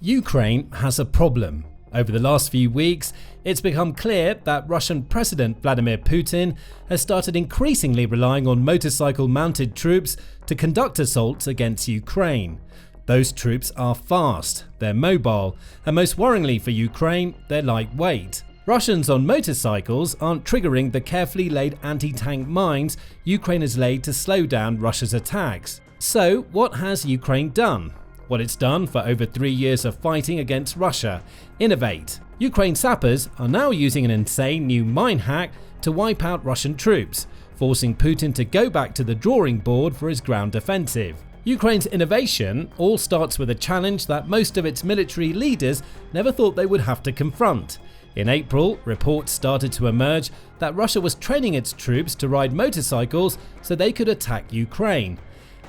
Ukraine has a problem. Over the last few weeks, it's become clear that Russian President Vladimir Putin has started increasingly relying on motorcycle-mounted troops to conduct assaults against Ukraine. Those troops are fast, they're mobile, and most worryingly for Ukraine, they're lightweight. Russians on motorcycles aren't triggering the carefully laid anti-tank mines Ukraine has laid to slow down Russia's attacks. So, what has Ukraine done? What it's done for over 3 years of fighting against Russia: innovate. Ukraine sappers are now using an insane new mine hack to wipe out Russian troops, forcing Putin to go back to the drawing board for his ground offensive. Ukraine's innovation all starts with a challenge that most of its military leaders never thought they would have to confront. In April, reports started to emerge that Russia was training its troops to ride motorcycles so they could attack Ukraine.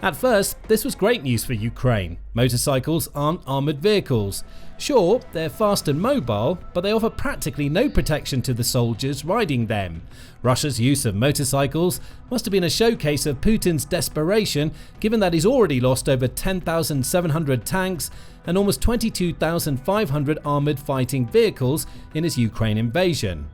At first, this was great news for Ukraine. Motorcycles aren't armoured vehicles. Sure, they're fast and mobile, but they offer practically no protection to the soldiers riding them. Russia's use of motorcycles must have been a showcase of Putin's desperation, given that he's already lost over 10,700 tanks and almost 22,500 armoured fighting vehicles in his Ukraine invasion.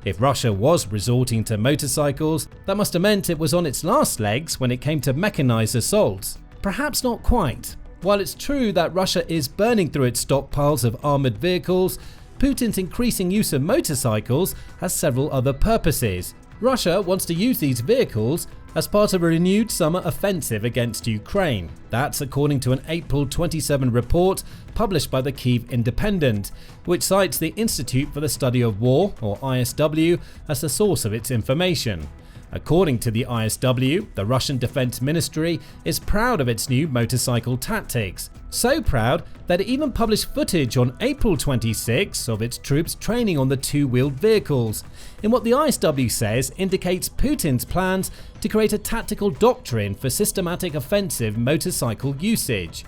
If Russia was resorting to motorcycles, that must have meant it was on its last legs when it came to mechanized assaults. Perhaps not quite. While it's true that Russia is burning through its stockpiles of armored vehicles, Putin's increasing use of motorcycles has several other purposes. Russia wants to use these vehicles as part of a renewed summer offensive against Ukraine. That's according to an April 27 report published by the Kyiv Independent, which cites the Institute for the Study of War, or ISW, as the source of its information. According to the ISW, the Russian Defense Ministry is proud of its new motorcycle tactics. So proud that it even published footage on April 26 of its troops training on the two-wheeled vehicles, in what the ISW says indicates Putin's plans to create a tactical doctrine for systematic offensive motorcycle usage.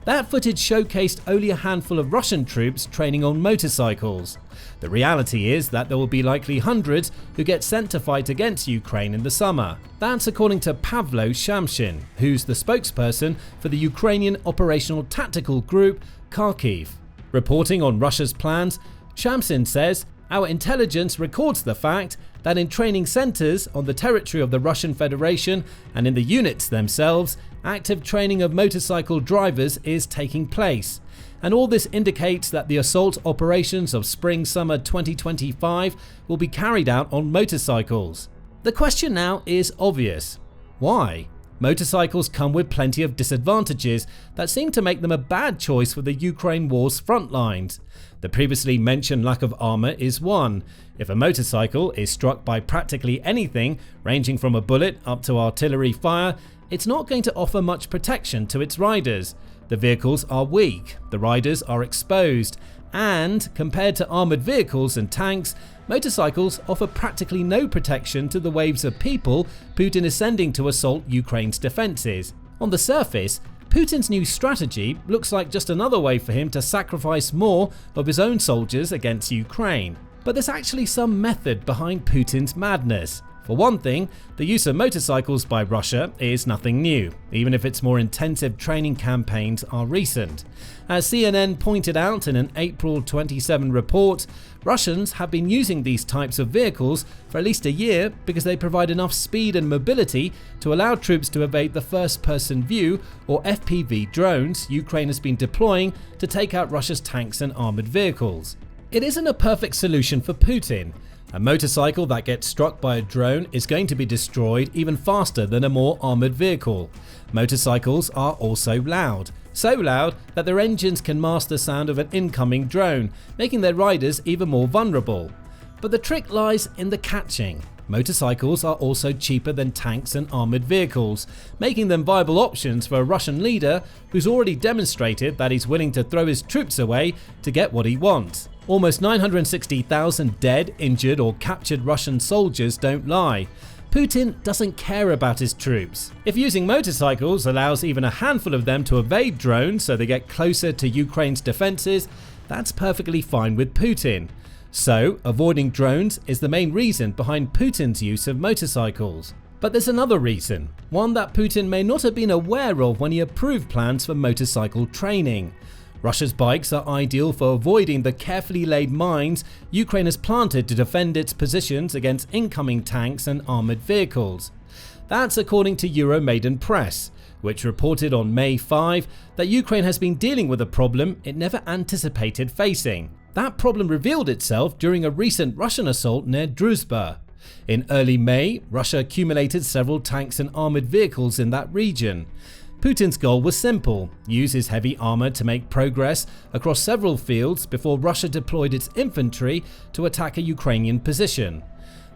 That footage showcased only a handful of Russian troops training on motorcycles. The reality is that there will be likely hundreds who get sent to fight against Ukraine in the summer. That's according to Pavlo Shamshin, who's the spokesperson for the Ukrainian Operational Tactical Group Kharkiv. Reporting on Russia's plans, Shamshin says, "Our intelligence records the fact that in training centers on the territory of the Russian Federation and in the units themselves, active training of motorcycle drivers is taking place. And all this indicates that the assault operations of spring-summer 2025 will be carried out on motorcycles." The question now is obvious. Why? Motorcycles come with plenty of disadvantages that seem to make them a bad choice for the Ukraine war's front lines. The previously mentioned lack of armour is one. If a motorcycle is struck by practically anything, ranging from a bullet up to artillery fire, it's not going to offer much protection to its riders. The vehicles are weak, the riders are exposed, and compared to armoured vehicles and tanks, motorcycles offer practically no protection to the waves of people Putin is sending to assault Ukraine's defences. On the surface, Putin's new strategy looks like just another way for him to sacrifice more of his own soldiers against Ukraine. But there's actually some method behind Putin's madness. For one thing, the use of motorcycles by Russia is nothing new, even if its more intensive training campaigns are recent. As CNN pointed out in an April 27 report, Russians have been using these types of vehicles for at least a year because they provide enough speed and mobility to allow troops to evade the first-person view, or FPV drones, Ukraine has been deploying to take out Russia's tanks and armoured vehicles. It isn't a perfect solution for Putin. A motorcycle that gets struck by a drone is going to be destroyed even faster than a more armoured vehicle. Motorcycles are also loud. So loud that their engines can mask the sound of an incoming drone, making their riders even more vulnerable. But the trick lies in the catching. Motorcycles are also cheaper than tanks and armoured vehicles, making them viable options for a Russian leader who's already demonstrated that he's willing to throw his troops away to get what he wants. Almost 960,000 dead, injured or captured Russian soldiers don't lie. Putin doesn't care about his troops. If using motorcycles allows even a handful of them to evade drones so they get closer to Ukraine's defences, that's perfectly fine with Putin. So, avoiding drones is the main reason behind Putin's use of motorcycles. But there's another reason, one that Putin may not have been aware of when he approved plans for motorcycle training. Russia's bikes are ideal for avoiding the carefully laid mines Ukraine has planted to defend its positions against incoming tanks and armoured vehicles. That's according to Euromaidan Press, which reported on May 5 that Ukraine has been dealing with a problem it never anticipated facing. That problem revealed itself during a recent Russian assault near Druzhba. In early May, Russia accumulated several tanks and armoured vehicles in that region. Putin's goal was simple: use his heavy armour to make progress across several fields before Russia deployed its infantry to attack a Ukrainian position.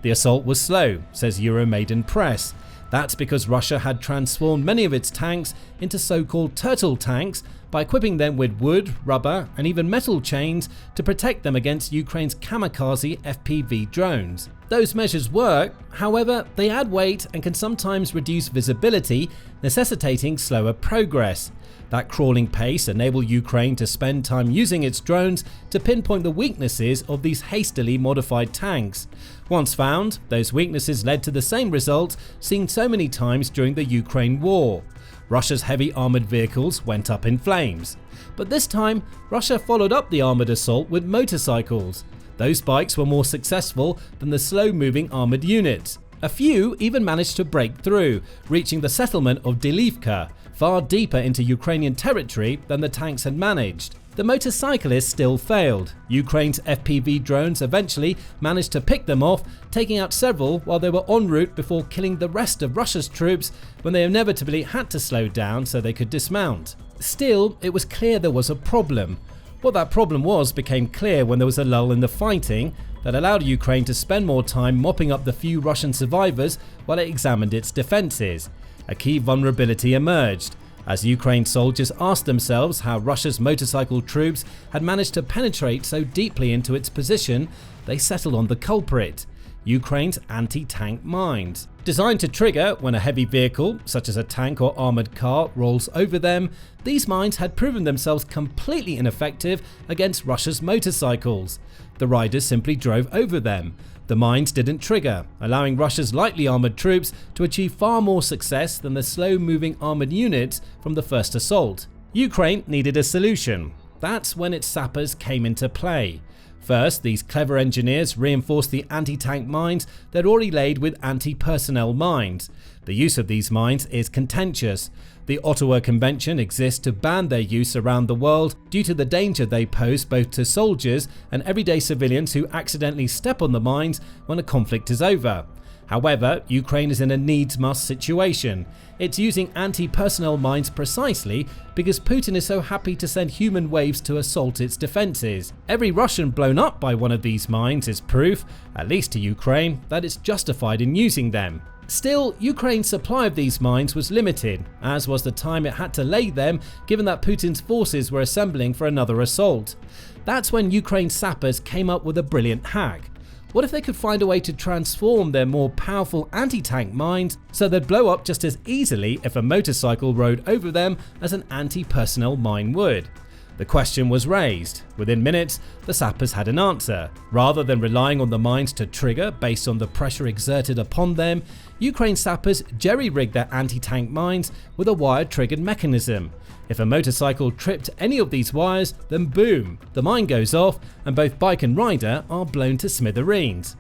The assault was slow, says Euromaidan Press. That's because Russia had transformed many of its tanks into so-called turtle tanks by equipping them with wood, rubber and even metal chains to protect them against Ukraine's kamikaze FPV drones. Those measures work, however, they add weight and can sometimes reduce visibility, necessitating slower progress. That crawling pace enabled Ukraine to spend time using its drones to pinpoint the weaknesses of these hastily modified tanks. Once found, those weaknesses led to the same result seen so many times during the Ukraine war. Russia's heavy armoured vehicles went up in flames. But this time, Russia followed up the armoured assault with motorcycles. Those bikes were more successful than the slow-moving armoured units. A few even managed to break through, reaching the settlement of Dylivka, far deeper into Ukrainian territory than the tanks had managed. The motorcyclists still failed. Ukraine's FPV drones eventually managed to pick them off, taking out several while they were en route before killing the rest of Russia's troops when they inevitably had to slow down so they could dismount. Still, it was clear there was a problem. What that problem was became clear when there was a lull in the fighting that allowed Ukraine to spend more time mopping up the few Russian survivors while it examined its defences. A key vulnerability emerged as Ukraine soldiers asked themselves how Russia's motorcycle troops had managed to penetrate so deeply into its position. They settled on the culprit: Ukraine's anti-tank mines. Designed to trigger when a heavy vehicle, such as a tank or armoured car, rolls over them, these mines had proven themselves completely ineffective against Russia's motorcycles. The riders simply drove over them. The mines didn't trigger, allowing Russia's lightly armoured troops to achieve far more success than the slow-moving armoured units from the first assault. Ukraine needed a solution. That's when its sappers came into play. First, these clever engineers reinforced the anti-tank mines they'd already laid with anti-personnel mines. The use of these mines is contentious. The Ottawa Convention exists to ban their use around the world due to the danger they pose both to soldiers and everyday civilians who accidentally step on the mines when a conflict is over. However, Ukraine is in a needs-must situation. It's using anti-personnel mines precisely because Putin is so happy to send human waves to assault its defences. Every Russian blown up by one of these mines is proof, at least to Ukraine, that it's justified in using them. Still, Ukraine's supply of these mines was limited, as was the time it had to lay them, given that Putin's forces were assembling for another assault. That's when Ukraine's sappers came up with a brilliant hack. What if they could find a way to transform their more powerful anti-tank mines so they'd blow up just as easily if a motorcycle rode over them as an anti-personnel mine would? The question was raised. Within minutes, the sappers had an answer. Rather than relying on the mines to trigger based on the pressure exerted upon them, Ukraine sappers jerry-rigged their anti-tank mines with a wire-triggered mechanism. If a motorcycle tripped any of these wires, then boom, the mine goes off and both bike and rider are blown to smithereens.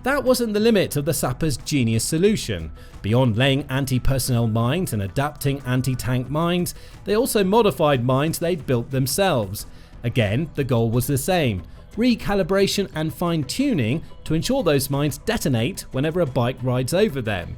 That wasn't the limit of the sappers' genius solution. Beyond laying anti-personnel mines and adapting anti-tank mines, they also modified mines they'd built themselves. Again, the goal was the same: recalibration and fine-tuning to ensure those mines detonate whenever a bike rides over them.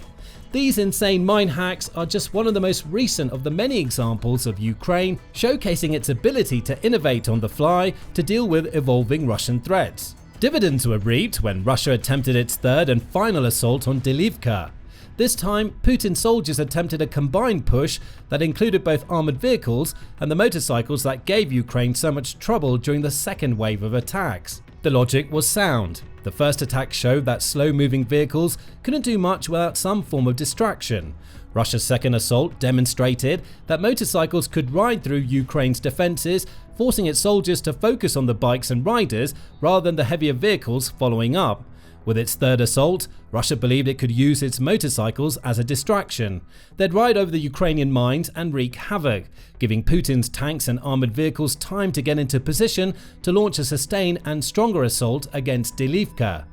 These insane mine hacks are just one of the most recent of the many examples of Ukraine showcasing its ability to innovate on the fly to deal with evolving Russian threats. Dividends were reaped when Russia attempted its third and final assault on Dylivka. This time, Putin's soldiers attempted a combined push that included both armoured vehicles and the motorcycles that gave Ukraine so much trouble during the second wave of attacks. The logic was sound. The first attack showed that slow-moving vehicles couldn't do much without some form of distraction. Russia's second assault demonstrated that motorcycles could ride through Ukraine's defences, forcing its soldiers to focus on the bikes and riders rather than the heavier vehicles following up. With its third assault, Russia believed it could use its motorcycles as a distraction. They'd ride over the Ukrainian mines and wreak havoc, giving Putin's tanks and armoured vehicles time to get into position to launch a sustained and stronger assault against Dylivka.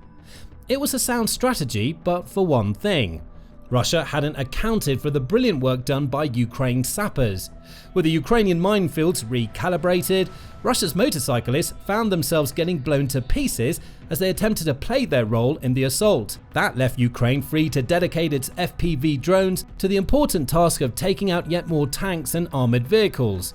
It was a sound strategy, but for one thing. Russia hadn't accounted for the brilliant work done by Ukraine's sappers. With the Ukrainian minefields recalibrated, Russia's motorcyclists found themselves getting blown to pieces as they attempted to play their role in the assault. That left Ukraine free to dedicate its FPV drones to the important task of taking out yet more tanks and armoured vehicles.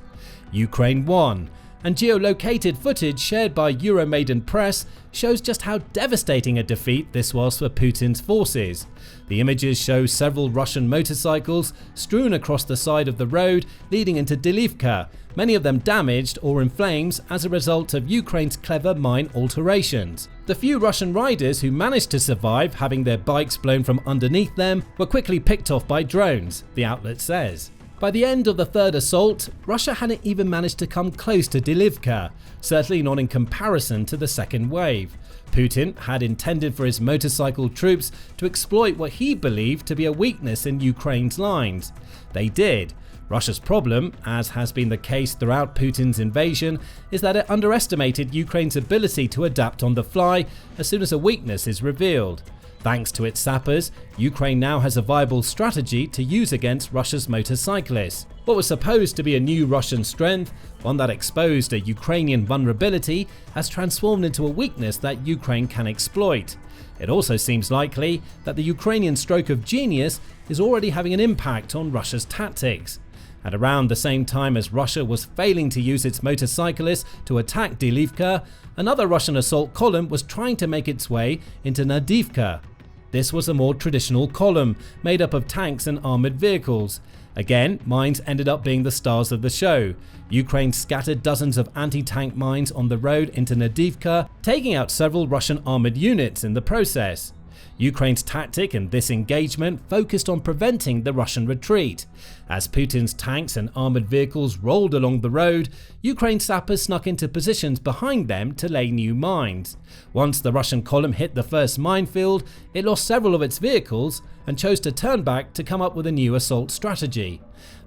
Ukraine won, and geolocated footage shared by Euromaidan Press shows just how devastating a defeat this was for Putin's forces. The images show several Russian motorcycles strewn across the side of the road leading into Dylivka, many of them damaged or in flames as a result of Ukraine's clever mine alterations. The few Russian riders who managed to survive having their bikes blown from underneath them were quickly picked off by drones, the outlet says. By the end of the third assault, Russia hadn't even managed to come close to Dylivka, certainly not in comparison to the second wave. Putin had intended for his motorcycle troops to exploit what he believed to be a weakness in Ukraine's lines. They did. Russia's problem, as has been the case throughout Putin's invasion, is that it underestimated Ukraine's ability to adapt on the fly as soon as a weakness is revealed. Thanks to its sappers, Ukraine now has a viable strategy to use against Russia's motorcyclists. What was supposed to be a new Russian strength, one that exposed a Ukrainian vulnerability, has transformed into a weakness that Ukraine can exploit. It also seems likely that the Ukrainian stroke of genius is already having an impact on Russia's tactics. At around the same time as Russia was failing to use its motorcyclists to attack Dylivka, another Russian assault column was trying to make its way into Nadivka. This was a more traditional column, made up of tanks and armoured vehicles. Again, mines ended up being the stars of the show. Ukraine scattered dozens of anti-tank mines on the road into Nadivka, taking out several Russian armoured units in the process. Ukraine's tactic in this engagement focused on preventing the Russian retreat. As Putin's tanks and armoured vehicles rolled along the road, Ukraine's sappers snuck into positions behind them to lay new mines. Once the Russian column hit the first minefield, it lost several of its vehicles and chose to turn back to come up with a new assault strategy.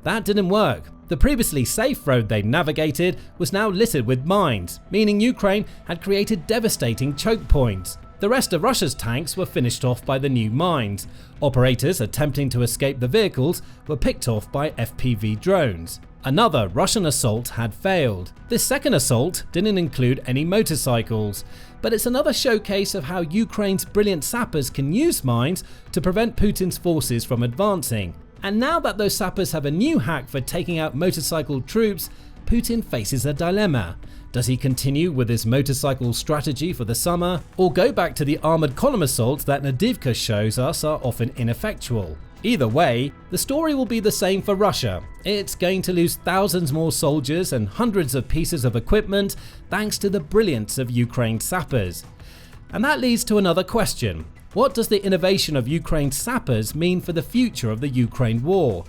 That didn't work. The previously safe road they navigated was now littered with mines, meaning Ukraine had created devastating choke points. The rest of Russia's tanks were finished off by the new mines. Operators attempting to escape the vehicles were picked off by FPV drones. Another Russian assault had failed. This second assault didn't include any motorcycles, but it's another showcase of how Ukraine's brilliant sappers can use mines to prevent Putin's forces from advancing. And now that those sappers have a new hack for taking out motorcycle troops, Putin faces a dilemma. Does he continue with his motorcycle strategy for the summer, or go back to the armoured column assaults that Nadivka shows us are often ineffectual? Either way, the story will be the same for Russia. It's going to lose thousands more soldiers and hundreds of pieces of equipment thanks to the brilliance of Ukraine's sappers. And that leads to another question. What does the innovation of Ukraine's sappers mean for the future of the Ukraine war?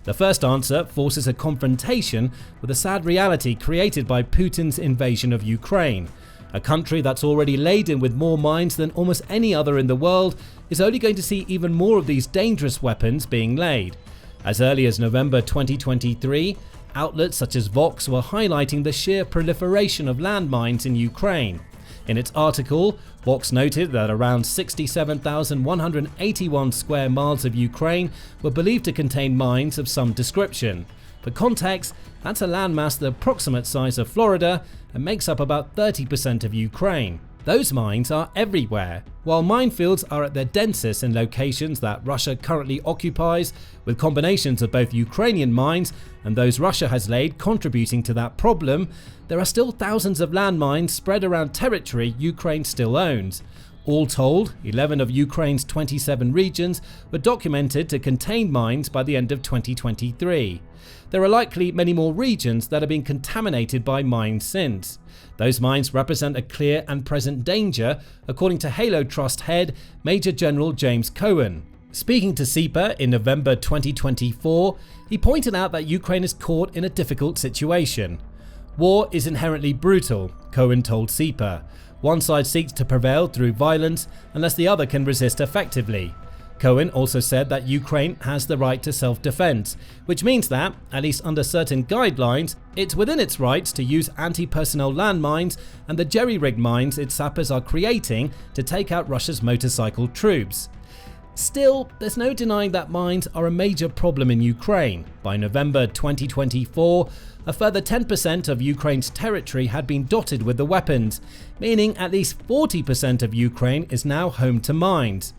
The first answer forces a confrontation with the sad reality created by Putin's invasion of Ukraine. A country that's already laden with more mines than almost any other in the world is only going to see even more of these dangerous weapons being laid. As early as November 2023, outlets such as Vox were highlighting the sheer proliferation of landmines in Ukraine. In its article, Vox noted that around 67,181 square miles of Ukraine were believed to contain mines of some description. For context, that's a landmass the approximate size of Florida and makes up about 30% of Ukraine. Those mines are everywhere, while minefields are at their densest in locations that Russia currently occupies, with combinations of both Ukrainian mines and those Russia has laid contributing to that problem. There are still thousands of landmines spread around territory Ukraine still owns. All told, 11 of Ukraine's 27 regions were documented to contain mines by the end of 2023. There are likely many more regions that have been contaminated by mines since. Those mines represent a clear and present danger, according to Halo Trust head Major General James Cohen. Speaking to CIPA in November 2024, he pointed out that Ukraine is caught in a difficult situation. War is inherently brutal, Cohen told CIPA. One side seeks to prevail through violence unless the other can resist effectively. Cohen also said that Ukraine has the right to self-defense, which means that, at least under certain guidelines, it's within its rights to use anti-personnel landmines and the jerry-rigged mines its sappers are creating to take out Russia's motorcycle troops. Still, there's no denying that mines are a major problem in Ukraine. By November 2024, a further 10% of Ukraine's territory had been dotted with the weapons, meaning at least 40% of Ukraine is now home to mines.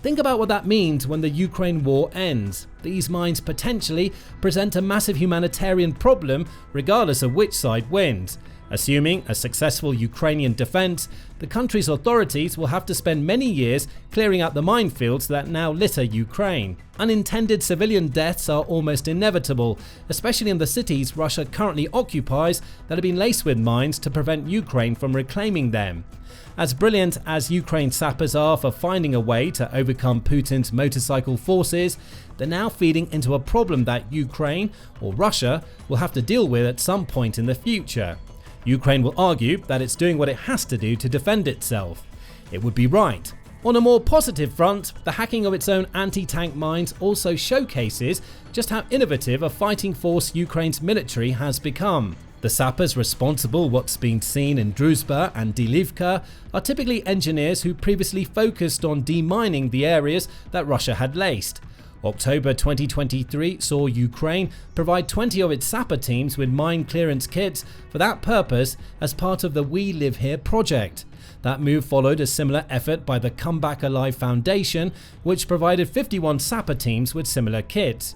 Think about what that means when the Ukraine war ends. These mines potentially present a massive humanitarian problem regardless of which side wins. Assuming a successful Ukrainian defense, the country's authorities will have to spend many years clearing out the minefields that now litter Ukraine. Unintended civilian deaths are almost inevitable, especially in the cities Russia currently occupies that have been laced with mines to prevent Ukraine from reclaiming them. As brilliant as Ukraine's sappers are for finding a way to overcome Putin's motorcycle forces, they're now feeding into a problem that Ukraine, or Russia, will have to deal with at some point in the future. Ukraine will argue that it's doing what it has to do to defend itself. It would be right. On a more positive front, the hacking of its own anti-tank mines also showcases just how innovative a fighting force Ukraine's military has become. The sappers responsible what's been seen in Druzhba and Dylivka are typically engineers who previously focused on demining the areas that Russia had laced. October 2023 saw Ukraine provide 20 of its sapper teams with mine clearance kits for that purpose as part of the We Live Here project. That move followed a similar effort by the Come Back Alive Foundation, which provided 51 sapper teams with similar kits.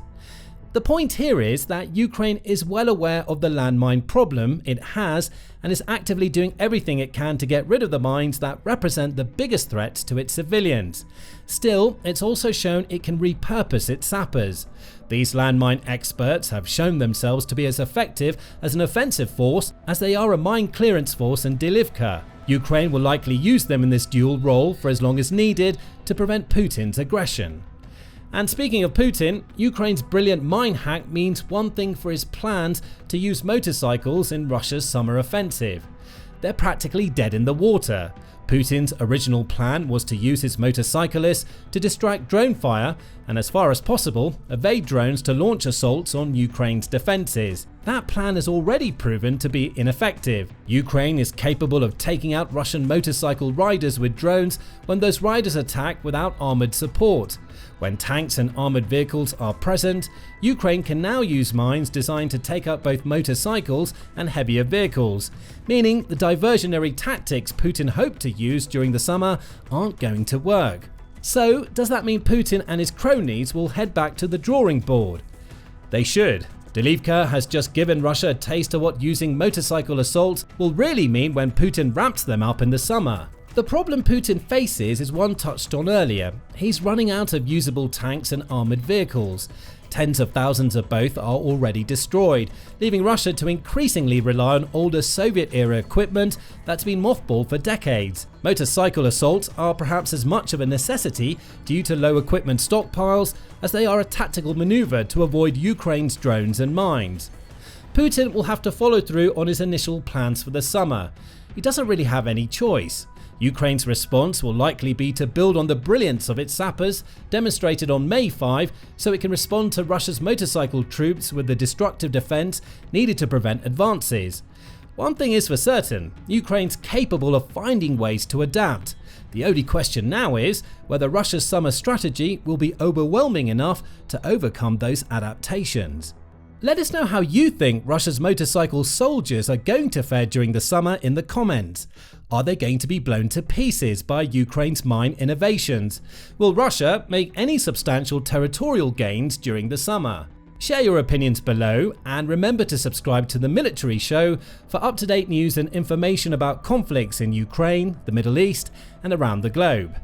The point here is that Ukraine is well aware of the landmine problem it has and is actively doing everything it can to get rid of the mines that represent the biggest threats to its civilians. Still, it's also shown it can repurpose its sappers. These landmine experts have shown themselves to be as effective as an offensive force as they are a mine clearance force in Dylivka. Ukraine will likely use them in this dual role for as long as needed to prevent Putin's aggression. And speaking of Putin, Ukraine's brilliant mine hack means one thing for his plans to use motorcycles in Russia's summer offensive. They're practically dead in the water. Putin's original plan was to use his motorcyclists to distract drone fire and, as far as possible, evade drones to launch assaults on Ukraine's defenses. That plan has already proven to be ineffective. Ukraine is capable of taking out Russian motorcycle riders with drones when those riders attack without armored support. When tanks and armored vehicles are present, Ukraine can now use mines designed to take out both motorcycles and heavier vehicles, meaning the diversionary tactics Putin hoped to use during the summer aren't going to work. So, does that mean Putin and his cronies will head back to the drawing board? They should. Dylivka has just given Russia a taste of what using motorcycle assaults will really mean when Putin ramps them up in the summer. The problem Putin faces is one touched on earlier. He's running out of usable tanks and armoured vehicles. Tens of thousands of both are already destroyed, leaving Russia to increasingly rely on older Soviet-era equipment that's been mothballed for decades. Motorcycle assaults are perhaps as much of a necessity due to low equipment stockpiles as they are a tactical maneuver to avoid Ukraine's drones and mines. Putin will have to follow through on his initial plans for the summer. He doesn't really have any choice. Ukraine's response will likely be to build on the brilliance of its sappers, demonstrated on May 5, so it can respond to Russia's motorcycle troops with the destructive defense needed to prevent advances. One thing is for certain, Ukraine's capable of finding ways to adapt. The only question now is whether Russia's summer strategy will be overwhelming enough to overcome those adaptations. Let us know how you think Russia's motorcycle soldiers are going to fare during the summer in the comments. Are they going to be blown to pieces by Ukraine's mine innovations? Will Russia make any substantial territorial gains during the summer? Share your opinions below and remember to subscribe to The Military Show for up-to-date news and information about conflicts in Ukraine, the Middle East and around the globe.